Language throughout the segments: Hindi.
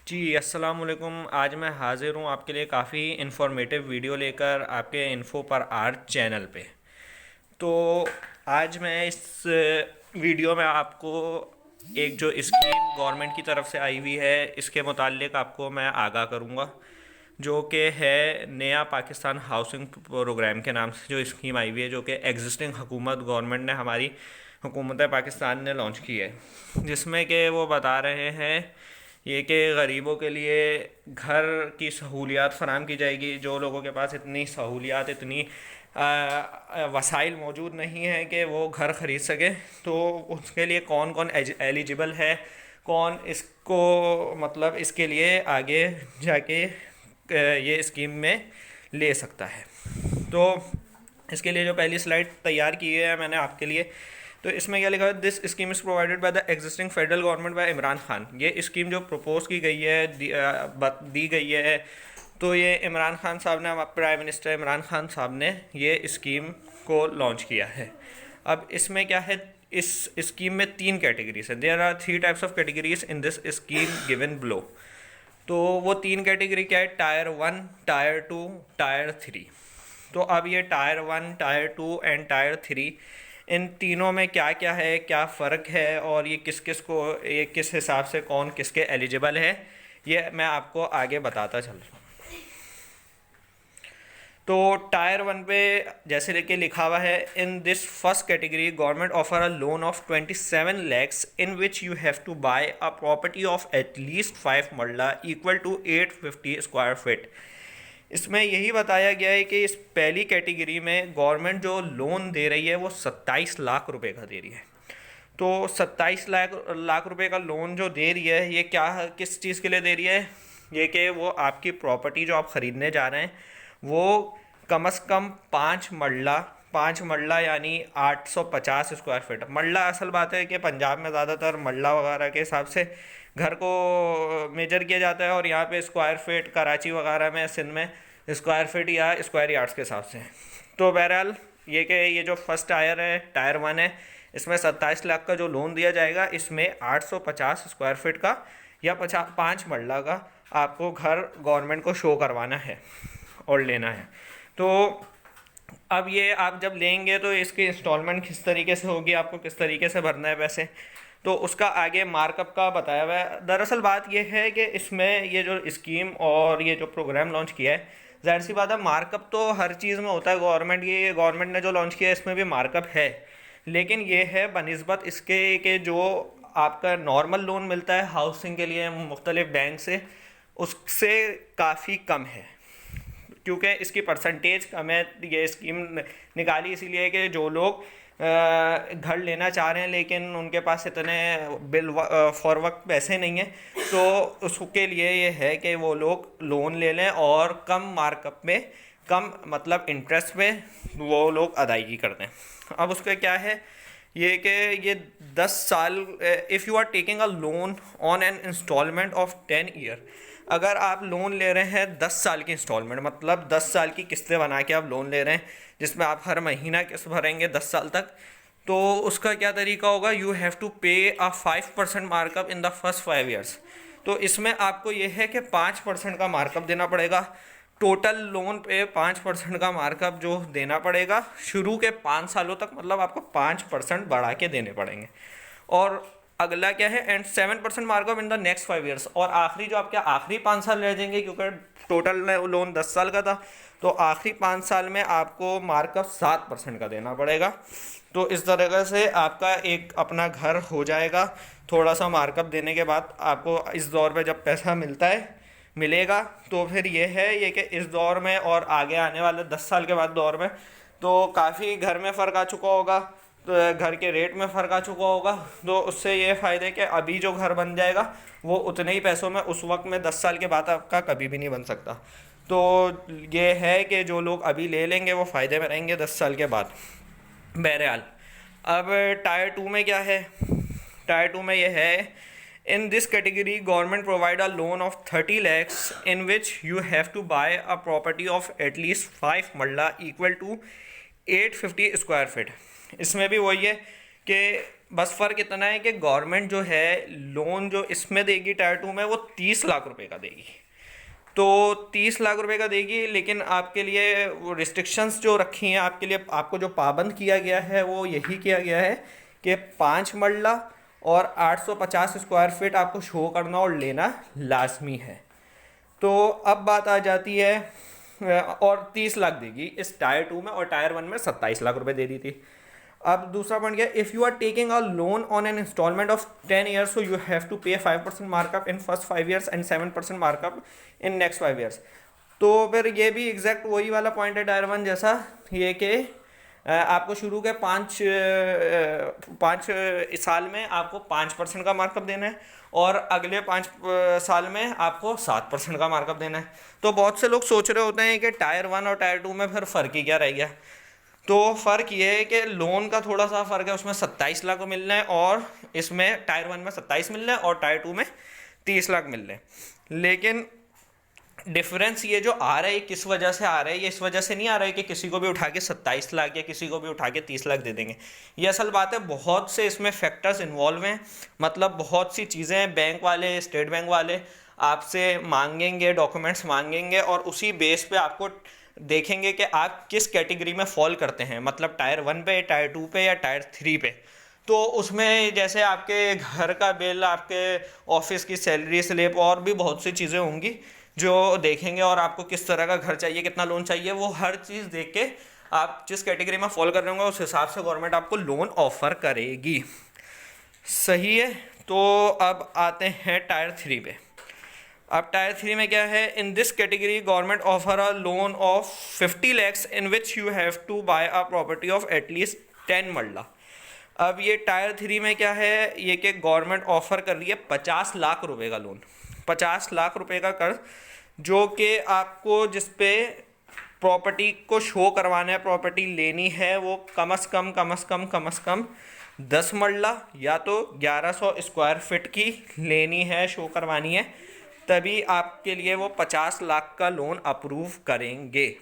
जी, अस्सलाम वालेकुम। आज मैं हाज़िर हूँ आपके लिए काफ़ी इन्फॉर्मेटिव वीडियो लेकर आपके इन्फो पर आर चैनल पे। तो आज मैं इस वीडियो में आपको एक जो स्कीम गवर्नमेंट की तरफ से आई हुई है इसके मुतालिक आपको मैं आगाह करूँगा, जो कि है नया पाकिस्तान हाउसिंग प्रोग्राम के नाम से जो स्कीम आई हुई है, जो कि एग्जिस्टिंग हुकूमत गवर्नमेंट ने हमारी हुकूमत पाकिस्तान ने लॉन्च की है, जिसमें कि वो बता रहे हैं ये कि गरीबों के लिए घर की सहूलियात फराम की जाएगी। जो लोगों के पास इतनी सहूलियात, इतनी वसाइल मौजूद नहीं है कि वो घर ख़रीद सके, तो उसके लिए कौन कौन एलिजिबल है, कौन इसको मतलब इसके लिए आगे जाके ये स्कीम में ले सकता है। तो इसके लिए जो पहली स्लाइड तैयार की है मैंने आपके लिए, तो इसमें क्या लिखा है, this scheme is provided by the existing federal government by Imran Khan. ये स्कीम जो प्रपोज की गई है, दी गई है, तो ये इमरान खान साहब ने, प्राइम मिनिस्टर इमरान खान साहब ने ये स्कीम को लॉन्च किया है। अब इसमें क्या है, इस स्कीम में तीन कैटेगरीज हैं। There are three types of categories in this scheme given below. तो वो तीन कैटेगरी क्या है, tier one, tier two, tier three. तो अब ये tier one, tier two and tier three, इन तीनों में क्या क्या है, क्या फ़र्क है, और ये किस किस को, ये किस हिसाब से कौन किसके एलिजिबल है, ये मैं आपको आगे बताता चल रहा हूँ। तो टायर वन पे जैसे लेके लिखा हुआ है, in this first category government offer a loan of 27 lakhs in which you have to buy a property of at least 5 marla equal to 850 square feet. इसमें यही बताया गया है कि इस पहली कैटेगरी में गवर्नमेंट जो लोन दे रही है वो 27 लाख रुपए का दे रही है। तो 27 लाख रुपए का लोन जो दे रही है, ये क्या, किस चीज़ के लिए दे रही है, ये कि वो आपकी प्रॉपर्टी जो आप ख़रीदने जा रहे हैं वो कम से कम 5 मरला यानी 850 स्क्वायर फीट। मरला असल बात है कि पंजाब में ज़्यादातर मरला वगैरह के हिसाब से घर को मेजर किया जाता है, और यहाँ पे स्क्वायर फीट कराची वगैरह में, सिंध में स्क्वायर फीट या स्क्वायर यार्ड्स के हिसाब से। तो बहरहाल ये कि ये जो फर्स्ट टायर है, टायर वन है, इसमें 27 लाख का जो लोन दिया जाएगा, इसमें 850 स्क्वायर फीट का या 5 मरला का आपको घर गवर्नमेंट को शो करवाना है और लेना है। तो अब ये आप जब लेंगे तो इसकी इंस्टॉलमेंट किस तरीके से होगी, आपको किस तरीके से भरना है पैसे, तो उसका आगे मार्कअप का बताया हुआ है। दरअसल बात ये है कि इसमें ये जो स्कीम और ये जो प्रोग्राम लॉन्च किया है, जाहिर सी बात है मार्कअप तो हर चीज़ में होता है। गवर्नमेंट ने जो लॉन्च किया है इसमें भी मार्कअप है, लेकिन ये है बनिस्बत इसके कि जो आपका नॉर्मल लोन मिलता है हाउसिंग के लिए मुख्तलिफ बैंक से, उससे काफ़ी कम है, क्योंकि इसकी परसेंटेज कम है। ये स्कीम निकाली इसीलिए कि जो लोग घर लेना चाह रहे हैं लेकिन उनके पास इतने बिल फॉर वक्त पैसे नहीं हैं, तो उसके लिए ये है कि वो लोग लोन ले लें और कम मार्कअप में, कम मतलब इंटरेस्ट पे वो लोग अदायगी कर दें। अब उसका क्या है, ये कि ये 10 साल, if you are taking a loan on an installment of 10 year, अगर आप लोन ले रहे हैं 10 साल की इंस्टॉलमेंट, मतलब 10 साल की किस्तें बना के आप लोन ले रहे हैं जिसमें आप हर महीना किस्त भरेंगे 10 साल तक, तो उसका क्या तरीका होगा, यू हैव टू पे अ 5% markup in the first 5 years. तो इसमें आपको ये है कि 5% का मार्कअप देना पड़ेगा। टोटल लोन पे 5% का मार्कअप जो देना पड़ेगा शुरू के 5 सालों तक, मतलब आपको 5% बढ़ा के देने पड़ेंगे। और अगला क्या है, and 7% markup in the next 5 years. और आखिरी जो आपके आखिरी 5 साल रह जाएंगे, क्योंकि टोटल लोन 10 साल का था, तो आखिरी 5 साल में आपको मार्कअप 7% का देना पड़ेगा। तो इस तरीके से आपका एक अपना घर हो जाएगा। थोड़ा सा मार्कअप देने के बाद आपको इस दौर पे जब पैसा मिलेगा, तो फिर ये है ये कि इस दौर में और आगे आने वाले 10 साल के बाद दौर में तो काफ़ी घर में फ़र्क आ चुका होगा, तो घर के रेट में फ़र्क आ चुका होगा। तो उससे ये फ़ायदे कि अभी जो घर बन जाएगा वो उतने ही पैसों में उस वक्त में 10 साल के बाद आपका कभी भी नहीं बन सकता। तो ये है कि जो लोग अभी ले लेंगे वो फ़ायदे में रहेंगे 10 साल के बाद। बहरहाल अब टायर टू में क्या है, टायर टू में ये है, in this category government provide a loan of 30 lakhs in which you have to buy a property of at least 5 marla equal to 850 square feet. इसमें भी वही है कि बस फ़र्क इतना है कि गवर्नमेंट जो है लोन जो इसमें देगी टायर टू में वो 30 लाख रुपए का देगी। तो 30 लाख रुपए का देगी, लेकिन आपके लिए वो रिस्ट्रिक्शंस जो रखी हैं आपके लिए, आपको जो पाबंद किया गया है वो यही किया गया है कि 5 मरला और 850 स्क्वायर फीट आपको शो करना और लेना लाजमी है। तो अब बात आ जाती है और 30 लाख देगी इस टायर टू में, और टायर वन में 27 लाख रुपए दे दी थी। अब दूसरा पॉइंट क्या, if you are taking a loan on an installment of 10 years, so you have to pay 5% markup in first 5 years and 7% markup in next 5 years. तो फिर ये भी एग्जैक्ट वही वाला पॉइंट है टायर वन जैसा, ये कि आपको शुरू के 5 साल में आपको 5% का मार्कअप देना है, और अगले 5 साल में आपको 7% का मार्कअप देना है। तो बहुत से लोग सोच रहे होते हैं कि टायर वन और टायर टू में फिर फ़र्क ही क्या रह गया। तो फ़र्क ये है कि लोन का थोड़ा सा फ़र्क है, उसमें 27 लाख को मिल रहे हैं और इसमें टायर वन में 27 मिल रहे हैं और टायर टू में 30 लाख मिल रहे हैं। लेकिन डिफरेंस ये जो आ रहा है किस वजह से आ रहा है, ये इस वजह से नहीं आ रहा है कि किसी को भी उठा के 27 लाख या किसी को भी उठा के 30 लाख दे देंगे। ये असल बात है, बहुत से इसमें फैक्टर्स इन्वॉल्व हैं, मतलब बहुत सी चीज़ें हैं। बैंक वाले, स्टेट बैंक वाले आपसे मांगेंगे, डॉक्यूमेंट्स मांगेंगे, और उसी बेस पे आपको देखेंगे कि आप किस कैटेगरी में फॉल करते हैं, मतलब टायर वन पे, टायर टू पे या टायर थ्री पे। तो उसमें जैसे आपके घर का बिल, आपके ऑफिस की सैलरी स्लिप और भी बहुत सी चीज़ें होंगी जो देखेंगे, और आपको किस तरह का घर चाहिए, कितना लोन चाहिए, वो हर चीज़ देख के आप जिस कैटेगरी में फॉल कर रहे होंगे उस हिसाब से गवर्नमेंट आपको लोन ऑफर करेगी। सही है। तो अब आते हैं टायर थ्री पे। अब टायर थ्री में क्या है, in this category government offer a loan of 50 lakhs in which you have to buy a property of at least 10 marla. अब ये टायर थ्री में क्या है, ये कि गवर्नमेंट ऑफर कर रही है 50 लाख रुपए का लोन, 50 लाख रुपए का कर्ज, जो कि आपको जिस पे प्रॉपर्टी को शो करवाना है, प्रॉपर्टी लेनी है, वो कम अज़ कम 10 मरला या तो 1100 स्क्वायर फीट की लेनी है, शो करवानी है, तभी आपके लिए वो 50 लाख का लोन अप्रूव करेंगे।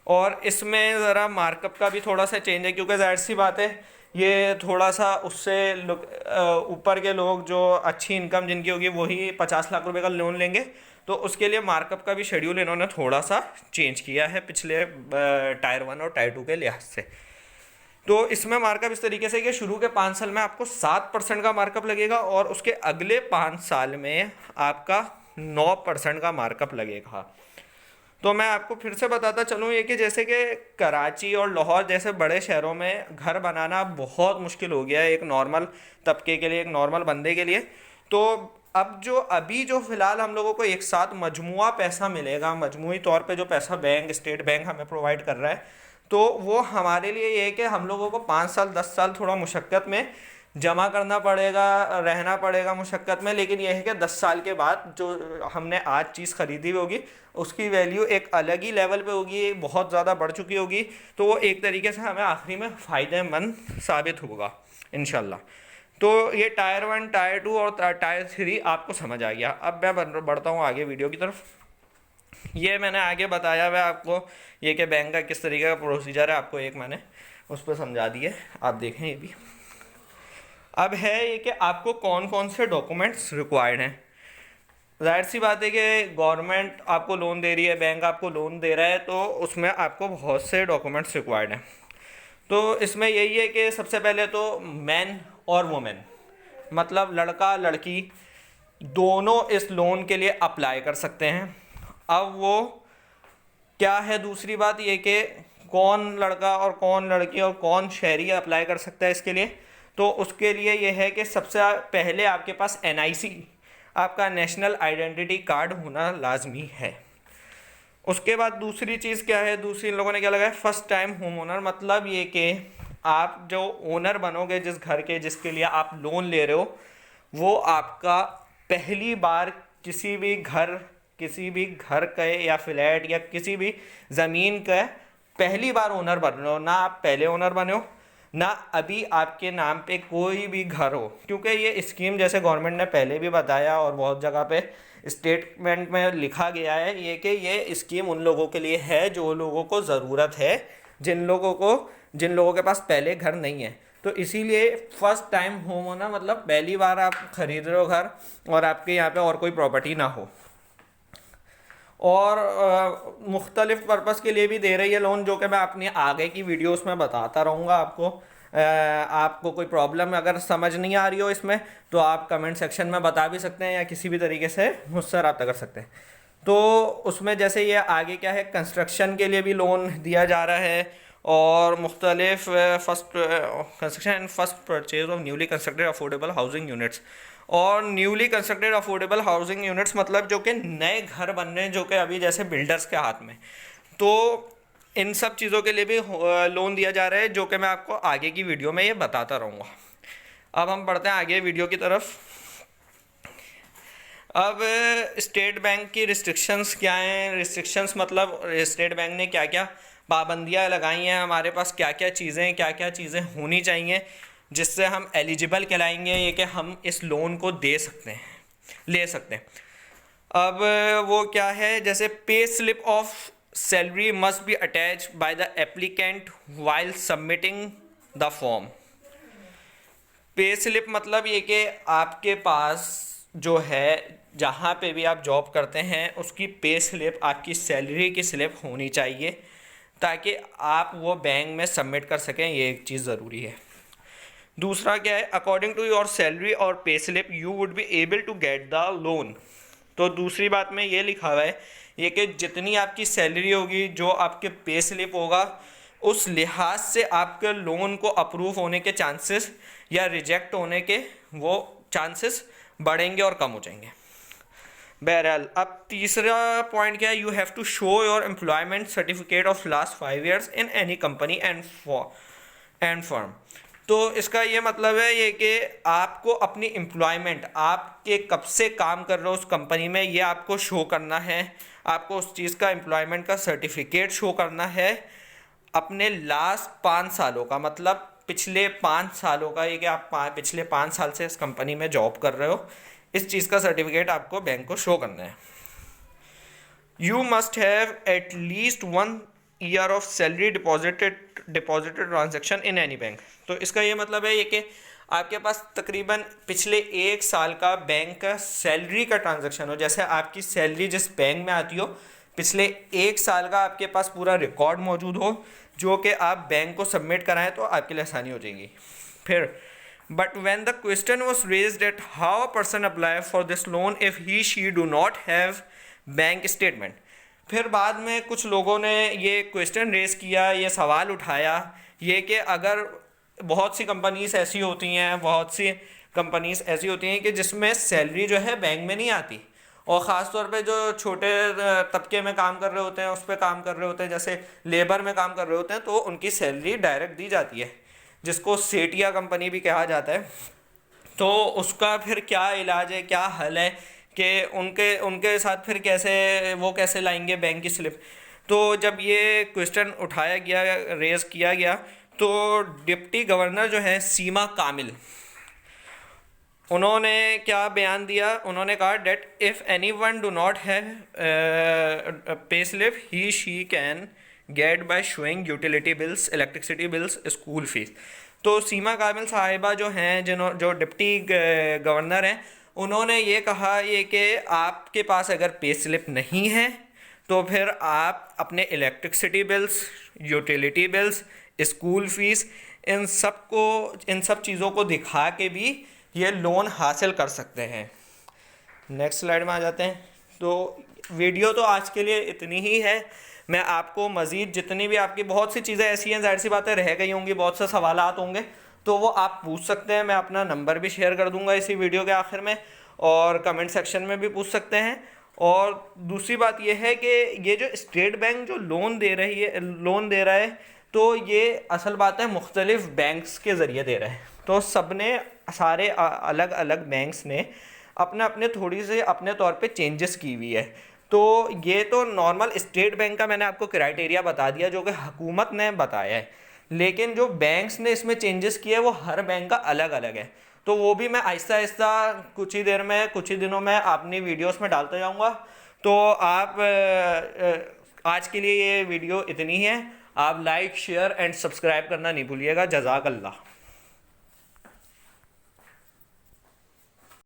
और इसमें ज़रा मार्कअप का भी थोड़ा सा चेंज है, क्योंकि जाहिर सी बात है ये थोड़ा सा उससे ऊपर के लोग जो अच्छी इनकम जिनकी होगी वही 50 लाख रुपए का लोन लेंगे। तो उसके लिए मार्कअप का भी शेड्यूल इन्होंने थोड़ा सा चेंज किया है पिछले टायर वन और टायर टू के लिहाज से। तो इसमें मार्कअप इस तरीके से कि शुरू के 5 साल में आपको 7% का मार्कअप लगेगा, और उसके अगले 5 साल में आपका 9% का मार्कअप लगेगा। तो मैं आपको फिर से बताता चलूँ ये कि जैसे कि कराची और लाहौर जैसे बड़े शहरों में घर बनाना बहुत मुश्किल हो गया है एक नॉर्मल तबके के लिए, एक नॉर्मल बंदे के लिए। तो अब जो अभी जो फ़िलहाल हम लोगों को एक साथ मजमुआ पैसा मिलेगा, मजमुई तौर पे जो पैसा बैंक, स्टेट बैंक हमें प्रोवाइड कर रहा है, तो वो हमारे लिए ये है कि हम लोगों को 5 साल 10 साल थोड़ा मुशक्क़त में जमा करना पड़ेगा, रहना पड़ेगा मुशक्क़त में, लेकिन यह है कि 10 साल के बाद जो हमने आज चीज़ ख़रीदी हुई होगी उसकी वैल्यू एक अलग ही लेवल पे होगी, बहुत ज़्यादा बढ़ चुकी होगी। तो वो एक तरीके से हमें आखिरी में फ़ायदेमंद साबित होगा इंशाल्लाह। तो ये टायर वन, टायर टू और टायर थ्री आपको समझ आ गया। अब मैं बढ़ता हूँ आगे वीडियो की तरफ। ये मैंने आगे बताया हुआ है आपको, ये कि बैंक का किस तरीके का प्रोसीजर है, आपको एक मैंने उस पर समझा दिए, आप देखें ये भी। अब है ये कि आपको कौन कौन से डॉक्यूमेंट्स रिक्वायर्ड हैं। जाहिर सी बात है कि गवर्नमेंट आपको लोन दे रही है, बैंक आपको लोन दे रहा है, तो उसमें आपको बहुत से डॉक्यूमेंट्स रिक्वायर्ड हैं। तो इसमें यही है कि सबसे पहले तो मैन और वुमेन, मतलब लड़का लड़की दोनों इस लोन के लिए अप्लाई कर सकते हैं। अब वो क्या है, दूसरी बात ये कि कौन लड़का और कौन लड़की और कौन शहरी अप्लाई कर सकता है इसके लिए। तो उसके लिए ये है कि सबसे पहले आपके पास NIC, आपका नेशनल आइडेंटिटी कार्ड होना लाजमी है। उसके बाद दूसरी चीज़ क्या है, दूसरी इन लोगों ने क्या लगाया, फर्स्ट टाइम होम ओनर, मतलब ये कि आप जो ओनर बनोगे जिस घर के, जिसके लिए आप लोन ले रहे हो, वो आपका पहली बार किसी भी घर का या फ्लैट या किसी भी ज़मीन का पहली बार ओनर बन रहे हो। ना आप पहले ओनर बने हो, ना अभी आपके नाम पे कोई भी घर हो, क्योंकि ये स्कीम जैसे गवर्नमेंट ने पहले भी बताया और बहुत जगह पे स्टेटमेंट में लिखा गया है ये कि ये स्कीम उन लोगों के लिए है जो लोगों को ज़रूरत है, जिन लोगों के पास पहले घर नहीं है। तो इसीलिए फर्स्ट टाइम होम होना मतलब पहली बार आप खरीद रहे हो घर और आपके यहाँ पे और कोई प्रॉपर्टी ना हो, और मुख्तलिफ पर्पज़ के लिए भी दे रही है लोन, जो कि मैं अपनी आगे की वीडियोस में बताता रहूँगा आपको। आपको कोई प्रॉब्लम अगर समझ नहीं आ रही हो इसमें तो आप कमेंट सेक्शन में बता भी सकते हैं या किसी भी तरीके से मुझसे रब्ता कर सकते हैं। तो उसमें जैसे ये आगे क्या है, कंस्ट्रक्शन के लिए भी लोन दिया जा रहा है, और मुख्तलिफ first construction and first purchase of newly constructed affordable housing units. और newly constructed affordable housing units मतलब जो कि नए घर बन रहे हैं, जो कि अभी जैसे बिल्डर्स के हाथ में, तो इन सब चीज़ों के लिए भी लोन दिया जा रहा है, जो कि मैं आपको आगे की वीडियो में ये बताता रहूँगा। अब हम बढ़ते हैं आगे वीडियो की तरफ। अब स्टेट बैंक की रिस्ट्रिक्शंस क्या हैं, रिस्ट्रिक्शंस मतलब स्टेट बैंक ने क्या क्या पाबंदियाँ लगाई हैं, हमारे पास क्या क्या चीज़ें होनी चाहिए जिससे हम एलिजिबल कहलाएंगे, ये कि हम इस लोन को दे सकते हैं, ले सकते हैं। अब वो क्या है, जैसे pay slip of salary must be attach by the applicant while submitting the form. Pay slip मतलब ये कि आपके पास जो है, जहाँ पे भी आप जॉब करते हैं उसकी पे स्लिप, आपकी सैलरी की स्लिप होनी चाहिए ताकि आप वो बैंक में सबमिट कर सकें, ये एक चीज़ ज़रूरी है। दूसरा क्या है, अकॉर्डिंग टू योर सैलरी और pay slip you would be able to get the loan. तो दूसरी बात में ये लिखा हुआ है ये कि जितनी आपकी सैलरी होगी, जो आपके पे स्लिप होगा, उस लिहाज से आपके लोन को अप्रूव होने के चांसेस या रिजेक्ट होने के वो चांसेस बढ़ेंगे और कम हो जाएंगे। बहरहाल, अब तीसरा पॉइंट क्या है, you have to show your employment certificate of last 5 years in any company and firm. तो इसका ये मतलब है ये कि आपको अपनी एम्प्लॉयमेंट, आपके कब से काम कर रहे हो उस कंपनी में, ये आपको शो करना है। आपको उस चीज़ का एम्प्लॉयमेंट का सर्टिफिकेट शो करना है अपने लास्ट 5 सालों का, मतलब पिछले 5 सालों का, ये कि आप पिछले 5 साल से इस कंपनी में जॉब कर रहे हो, इस चीज़ का सर्टिफिकेट आपको बैंक को शो करना है। You must have at least 1 year of salary deposited transaction in any bank. तो इसका ये मतलब है ये कि आपके पास तकरीबन पिछले 1 साल का बैंक का सैलरी का ट्रांजैक्शन हो, जैसे आपकी सैलरी जिस बैंक में आती हो, पिछले 1 साल का आपके पास पूरा रिकॉर्ड मौजूद हो, जो कि आप बैंक को सबमिट कराएं तो आपके लिए आसानी हो जाएगी। फिर but when the question was raised at how a person apply for this loan if he she do not have bank statement, फिर बाद में कुछ लोगों ने ये क्वेश्चन रेज़ किया, ये सवाल उठाया, ये कि अगर बहुत सी कंपनीज ऐसी होती हैं कि जिसमें सैलरी जो है बैंक में नहीं आती, और ख़ास तौर पे जो छोटे तबके में काम कर रहे होते हैं, उस पर काम कर रहे होते हैं, जैसे लेबर में काम कर रहे होते हैं, तो उनकी सैलरी डायरेक्ट दी जाती है, जिसको सेठिया कंपनी भी कहा जाता है। तो उसका फिर क्या इलाज है, क्या हल है कि उनके साथ फिर कैसे लाएंगे बैंक की स्लिप। तो जब ये क्वेश्चन उठाया गया, रेज़ किया गया, तो डिप्टी गवर्नर जो है सीमा कामिल, उन्होंने क्या बयान दिया, उन्होंने कहा that if anyone do not have pay slip he she can get by showing utility bills, electricity bills, school fees. तो सीमा कामिल साहिबा जो हैं, जो डिप्टी गवर्नर हैं, उन्होंने ये कहा ये कि आपके पास अगर पे स्लिप नहीं है तो फिर आप अपने electricity bills, utility bills, school fees, इन सब चीज़ों को दिखा के भी ये लोन हासिल कर सकते हैं। नेक्स्ट स्लाइड में आ जाते हैं। तो वीडियो तो आज के लिए इतनी ही है। मैं आपको मज़ीद जितनी भी आपकी बहुत सी चीज़ें ऐसी हैं, ज़ाहिर सी बातें रह गई होंगी, बहुत से सवालात होंगे, तो वो आप पूछ सकते हैं। मैं अपना नंबर भी शेयर कर दूंगा इसी वीडियो के आखिर में, और कमेंट सेक्शन में भी पूछ सकते हैं। और दूसरी बात यह है कि ये जो स्टेट बैंक जो लोन दे रहा है, तो ये असल बात है मुख्तलिफ बैंक्स के ज़रिए दे रहा है। तो सारे अलग अलग बैंक्स ने अपने थोड़ी से अपने तौर पे चेंजेस की हुई है। तो ये तो नॉर्मल स्टेट बैंक का मैंने आपको क्राइटेरिया बता दिया जो कि हुकूमत ने बताया है, लेकिन जो बैंक्स ने इसमें चेंजेस किए वो हर बैंक का अलग अलग है। तो वो भी मैं आहिस्ता आहिस्ता कुछ ही दिनों में अपनी वीडियोस में डालता जाऊंगा। तो आप आज के लिए ये वीडियो इतनी है। आप लाइक, शेयर एंड सब्सक्राइब करना नहीं भूलिएगा। जज़ाक अल्लाह।